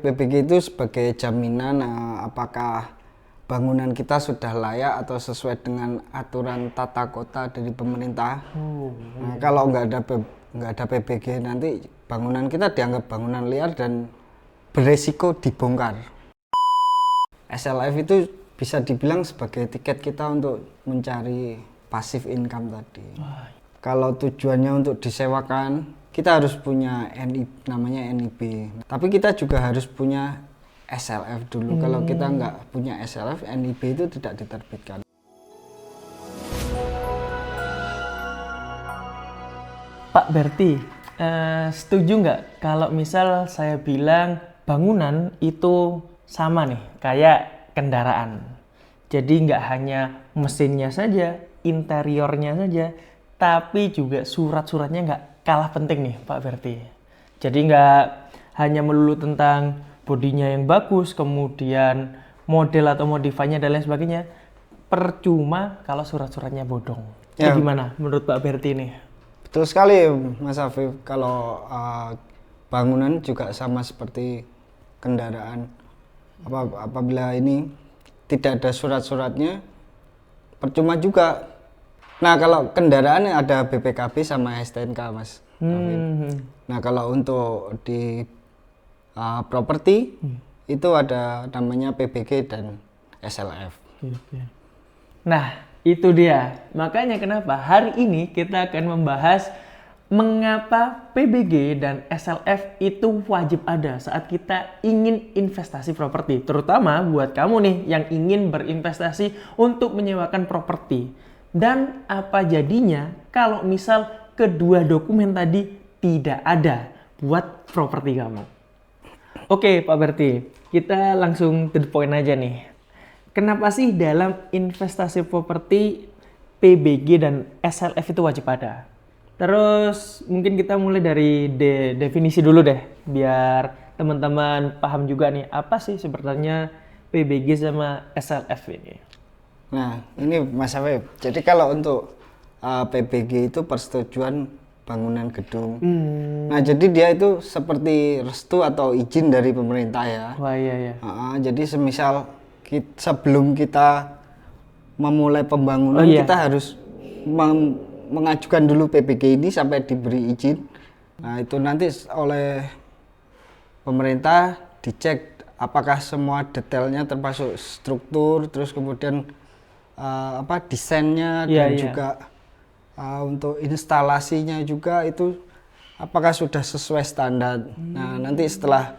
PBG itu sebagai jaminan apakah bangunan kita sudah layak atau sesuai dengan aturan tata kota dari pemerintah. Nah, kalau nggak ada PBG nanti bangunan kita dianggap bangunan liar dan beresiko dibongkar. SLF itu bisa dibilang sebagai tiket kita untuk mencari passive income tadi. Kalau tujuannya untuk disewakan, kita harus punya namanya NIB. Tapi kita juga harus punya SLF dulu. Kalau kita nggak punya SLF, NIB itu tidak diterbitkan. Pak Berti, setuju nggak kalau misal saya bilang bangunan itu sama nih kayak kendaraan. Jadi nggak hanya mesinnya saja, interiornya saja, tapi juga surat-suratnya nggak kalah penting nih Pak Berti. Jadi nggak hanya melulu tentang bodinya yang bagus, kemudian model atau modifnya dan lain sebagainya. Percuma kalau surat-suratnya bodong. Ya. Gimana menurut Pak Berti nih? Betul sekali Mas Afif, kalau bangunan juga sama seperti kendaraan. Apabila ini tidak ada surat-suratnya, percuma juga. Nah, kalau kendaraan ada BPKB sama STNK, Mas Afif. Nah, kalau untuk di properti itu ada namanya PBG dan SLF. Nah, itu dia. Makanya kenapa hari ini kita akan membahas mengapa PBG dan SLF itu wajib ada saat kita ingin investasi properti. Terutama buat kamu nih yang ingin berinvestasi untuk menyewakan properti. Dan apa jadinya kalau misal kedua dokumen tadi tidak ada buat properti kamu. Oke Pak Berti, kita langsung to the point aja nih. Kenapa sih dalam investasi properti PBG dan SLF itu wajib ada? Terus mungkin kita mulai dari definisi dulu deh, biar teman-teman paham juga nih apa sih sebenarnya PBG sama SLF ini. Nah, ini Mas Afif. Jadi kalau untuk PBG itu persetujuan bangunan gedung. Nah, jadi dia itu seperti restu atau izin dari pemerintah ya. Wah iya. Jadi semisal sebelum kita memulai pembangunan, kita harus mengajukan dulu PBG ini sampai diberi izin. Nah, itu nanti oleh pemerintah dicek apakah semua detailnya termasuk struktur, terus kemudian desainnya dan juga untuk instalasinya juga itu apakah sudah sesuai standar. Nah, nanti setelah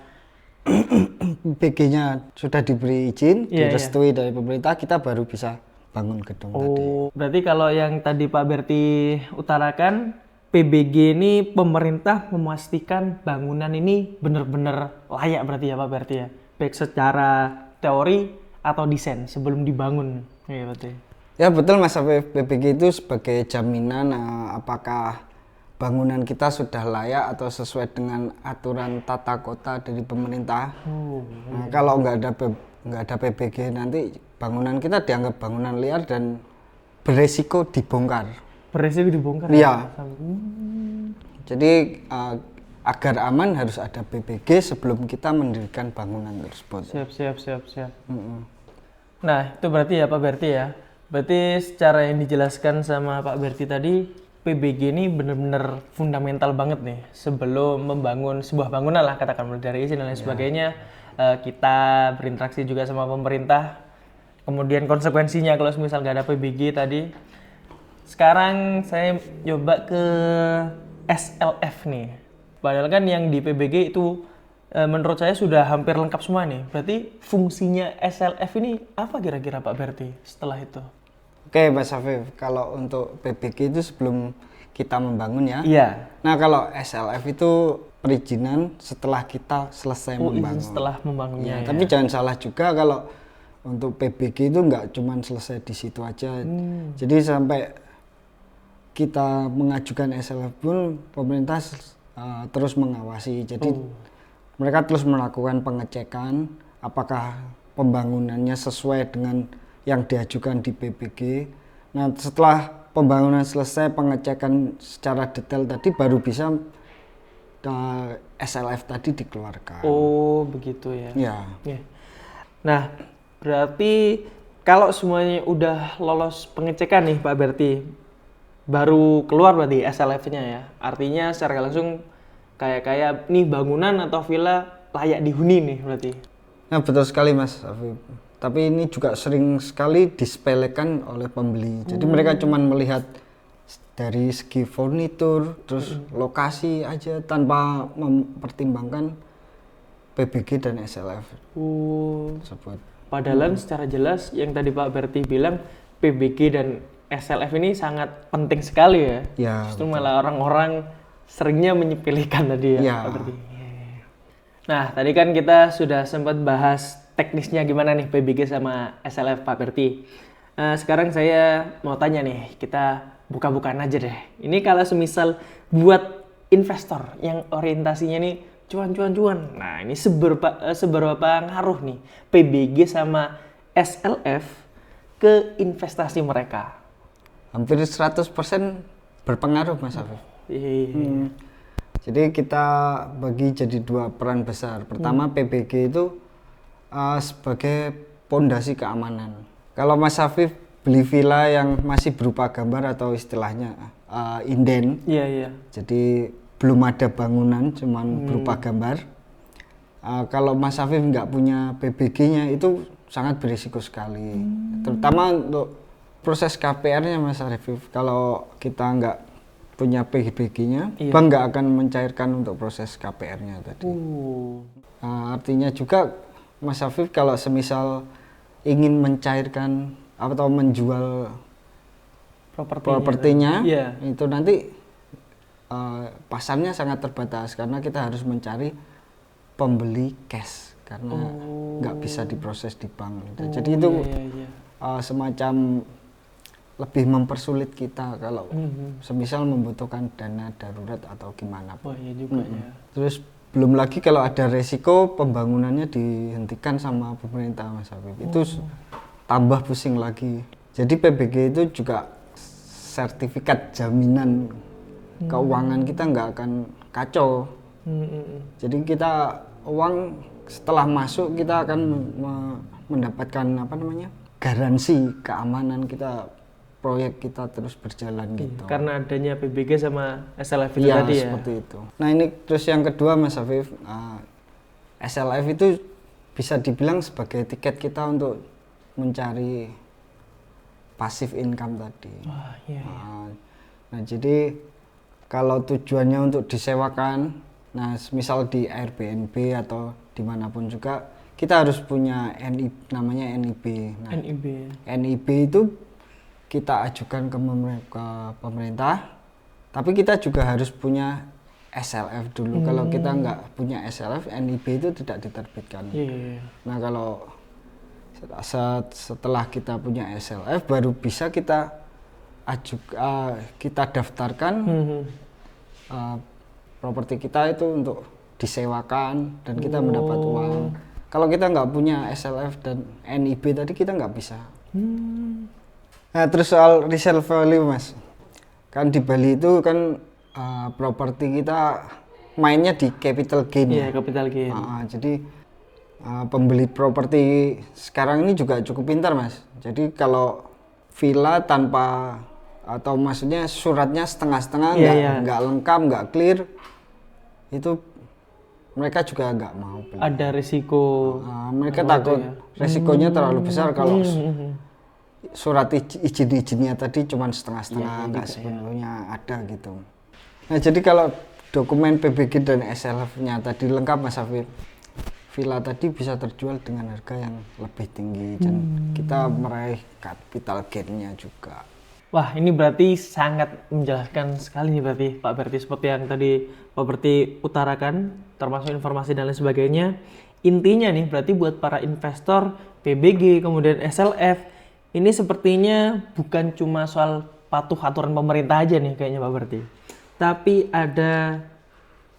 PBG-nya sudah diberi izin, direstui dari pemerintah, kita baru bisa bangun gedung tadi. Berarti kalau yang tadi Pak Berti utarakan, PBG ini pemerintah memastikan bangunan ini benar-benar layak berarti ya Pak Berti ya? Baik secara teori atau desain sebelum dibangun. Ya, berarti. Ya betul Mas Afif, PBG itu sebagai jaminan apakah bangunan kita sudah layak atau sesuai dengan aturan tata kota dari pemerintah. Nah, kalau nggak ada PBG nanti bangunan kita dianggap bangunan liar dan beresiko dibongkar. Beresiko dibongkar? Iya. Jadi agar aman harus ada PBG sebelum kita mendirikan bangunan tersebut. Siap. Nah itu berarti ya Pak Berti ya. Berarti secara yang dijelaskan sama Pak Berti tadi, PBG ini benar-benar fundamental banget nih sebelum membangun sebuah bangunan lah, katakan mulai dari izin dan lain sebagainya. Kita berinteraksi juga sama pemerintah. Kemudian konsekuensinya kalau misal nggak ada PBG tadi. Sekarang saya coba ke SLF nih. Padahal kan yang di PBG itu menurut saya sudah hampir lengkap semua nih. Berarti fungsinya SLF ini apa kira-kira Pak Berti setelah itu? Oke Mas Afif, kalau untuk PBG itu sebelum kita membangun ya. Iya. Nah kalau SLF itu perizinan setelah kita selesai membangun. Setelah membangunnya ya. Tapi jangan salah juga kalau untuk PBG itu nggak cuma selesai di situ aja. Jadi sampai kita mengajukan SLF pun pemerintah terus mengawasi. Jadi mereka terus melakukan pengecekan apakah pembangunannya sesuai dengan yang diajukan di PBG. Nah, setelah pembangunan selesai, pengecekan secara detail tadi baru bisa SLF tadi dikeluarkan. Oh, begitu ya. Ya. Ya. Nah, berarti kalau semuanya udah lolos pengecekan nih Pak Berti, baru keluar berarti SLF-nya ya. Artinya secara langsung kayak nih bangunan atau villa layak dihuni nih berarti. Nah, betul sekali Mas Afif. Tapi ini juga sering sekali disepelekan oleh pembeli. Jadi mereka cuma melihat dari segi furnitur, terus lokasi aja tanpa mempertimbangkan PBG dan SLF tersebut. Padahal secara jelas yang tadi Pak Berti bilang PBG dan SLF ini sangat penting sekali ya. Ya, Justru malah orang-orang seringnya menyepelekan tadi ya, Ya. Pak Berti. Nah, tadi kan kita sudah sempat bahas teknisnya gimana nih PBG sama SLF Pak Berti. Sekarang saya mau tanya nih, kita buka-bukaan aja deh. Ini kalau semisal buat investor yang orientasinya nih cuan. Nah, ini seberapa ngaruh nih PBG sama SLF ke investasi mereka? Hampir 100% berpengaruh Mas Afif. Jadi kita bagi jadi dua peran besar. Pertama PBG itu sebagai pondasi keamanan. Kalau Mas Afif beli villa yang masih berupa gambar atau istilahnya inden, jadi belum ada bangunan, cuman berupa gambar. Kalau Mas Afif nggak punya PBG-nya itu sangat berisiko sekali, terutama untuk proses KPR-nya Mas Afif. Kalau kita nggak punya PBG-nya, bank nggak akan mencairkan untuk proses KPR-nya tadi. Artinya juga Mas Afif kalau semisal ingin mencairkan atau menjual propertinya itu nanti pasarnya sangat terbatas karena kita harus mencari pembeli cash karena nggak bisa diproses di bank. Jadi itu semacam lebih mempersulit kita kalau semisal membutuhkan dana darurat atau gimana. Terus belum lagi kalau ada resiko pembangunannya dihentikan sama pemerintah Mas Habib, itu tambah pusing lagi. Jadi PBG itu juga sertifikat jaminan keuangan kita nggak akan kacau. Jadi kita uang setelah masuk kita akan mendapatkan garansi keamanan kita, proyek kita terus berjalan gitu. Karena adanya PBG sama SLF itu tadi ya. Seperti itu. Nah ini terus yang kedua Mas Afif, SLF itu bisa dibilang sebagai tiket kita untuk mencari passive income tadi. Nah jadi kalau tujuannya untuk disewakan, nah misal di Airbnb atau dimanapun juga kita harus punya namanya NIB. Nah, NIB itu kita ajukan ke pemerintah, tapi kita juga harus punya SLF dulu. Kalau kita nggak punya SLF, NIB itu tidak diterbitkan. Nah kalau setelah kita punya SLF baru bisa kita kita daftarkan properti kita itu untuk disewakan dan kita mendapat uang. Kalau kita nggak punya SLF dan NIB tadi kita nggak bisa. Nah terus soal resale value Mas, kan di Bali itu kan properti kita mainnya di capital gain. Capital gain. Jadi pembeli properti sekarang ini juga cukup pintar Mas. Jadi kalau villa tanpa atau maksudnya suratnya setengah-setengah, nggak lengkap, nggak clear, itu mereka juga nggak mau beli. Ada risiko. Mereka takut resikonya terlalu besar kalau surat izin-izinnya tadi cuma setengah-setengah, nggak sepenuhnya ada gitu. Nah jadi kalau dokumen PBG dan SLF-nya tadi lengkap Mas Hafid, villa tadi bisa terjual dengan harga yang lebih tinggi dan kita meraih capital gain-nya juga. Wah ini berarti sangat menjelaskan sekali nih berarti Pak Berti, seperti yang tadi Pak Berti utarakan termasuk informasi dan lain sebagainya. Intinya nih berarti buat para investor PBG kemudian SLF ini sepertinya bukan cuma soal patuh aturan pemerintah aja nih kayaknya Pak Berti, tapi ada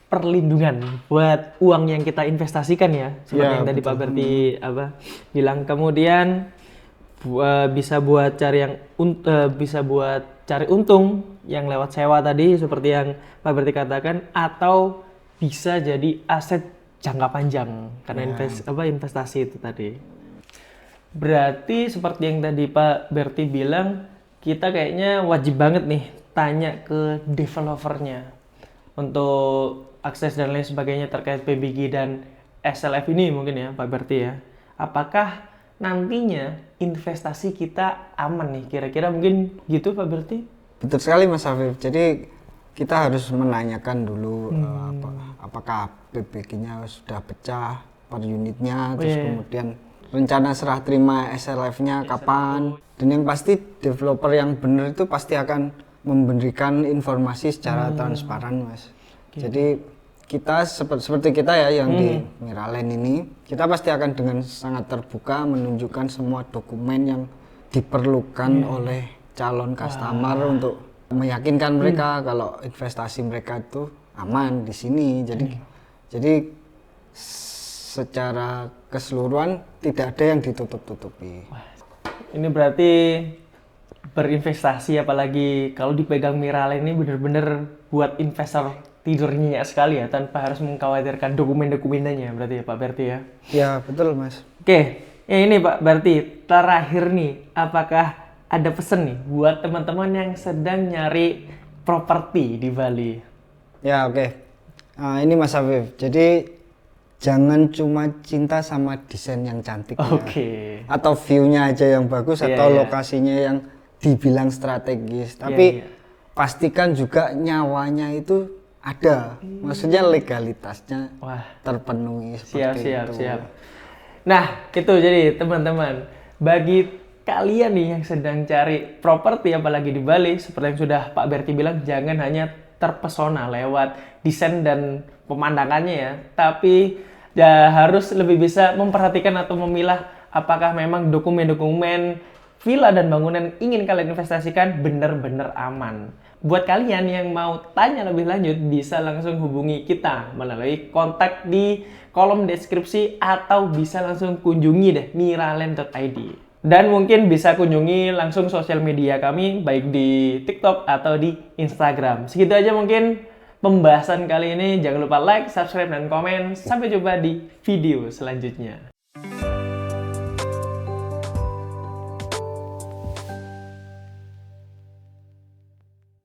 perlindungan buat uang yang kita investasikan ya, seperti yang tadi Pak Berti bilang. Kemudian bisa buat cari untung yang lewat sewa tadi seperti yang Pak Berti katakan, atau bisa jadi aset jangka panjang karena investasi itu tadi. Berarti seperti yang tadi Pak Berti bilang, kita kayaknya wajib banget nih tanya ke developernya untuk akses dan lain sebagainya terkait PBG dan SLF ini mungkin ya Pak Berti ya. Apakah nantinya investasi kita aman nih? Kira-kira mungkin gitu Pak Berti? Betul sekali Mas Afif. Jadi kita harus menanyakan dulu apakah PBG-nya sudah pecah per unitnya, terus kemudian rencana serah terima SLF-nya kapan. Dan yang pasti developer yang benar itu pasti akan memberikan informasi secara transparan, Mas. Jadi kita seperti kita ya yang di Miraland ini, kita pasti akan dengan sangat terbuka menunjukkan semua dokumen yang diperlukan oleh calon customer untuk meyakinkan mereka kalau investasi mereka itu aman di sini. Jadi secara keseluruhan tidak ada yang ditutup-tutupi. Ini berarti berinvestasi apalagi kalau dipegang Miraland ini benar-benar buat investor tidur nyenyak sekali ya tanpa harus mengkhawatirkan dokumen-dokumennya berarti ya Pak Berti ya. Ya betul Mas. Oke, ini Pak Berti terakhir nih, apakah ada pesan nih buat teman-teman yang sedang nyari properti di Bali? Ya oke. Ini Mas Afif. Jadi jangan cuma cinta sama desain yang cantik atau view-nya aja yang bagus atau lokasinya yang dibilang strategis. Tapi pastikan juga nyawanya itu ada. Maksudnya legalitasnya terpenuhi seperti itu. Siap. Nah, itu jadi teman-teman, bagi kalian nih yang sedang cari properti apalagi di Bali, seperti yang sudah Pak Berti bilang, jangan hanya terpesona lewat desain dan pemandangannya ya, tapi ya harus lebih bisa memperhatikan atau memilah apakah memang dokumen-dokumen villa dan bangunan ingin kalian investasikan benar-benar aman. Buat kalian yang mau tanya lebih lanjut bisa langsung hubungi kita melalui kontak di kolom deskripsi atau bisa langsung kunjungi deh miraland.id. Dan mungkin bisa kunjungi langsung sosial media kami baik di TikTok atau di Instagram. Segitu aja mungkin pembahasan kali ini. Jangan lupa like, subscribe, dan komen. Sampai jumpa di video selanjutnya.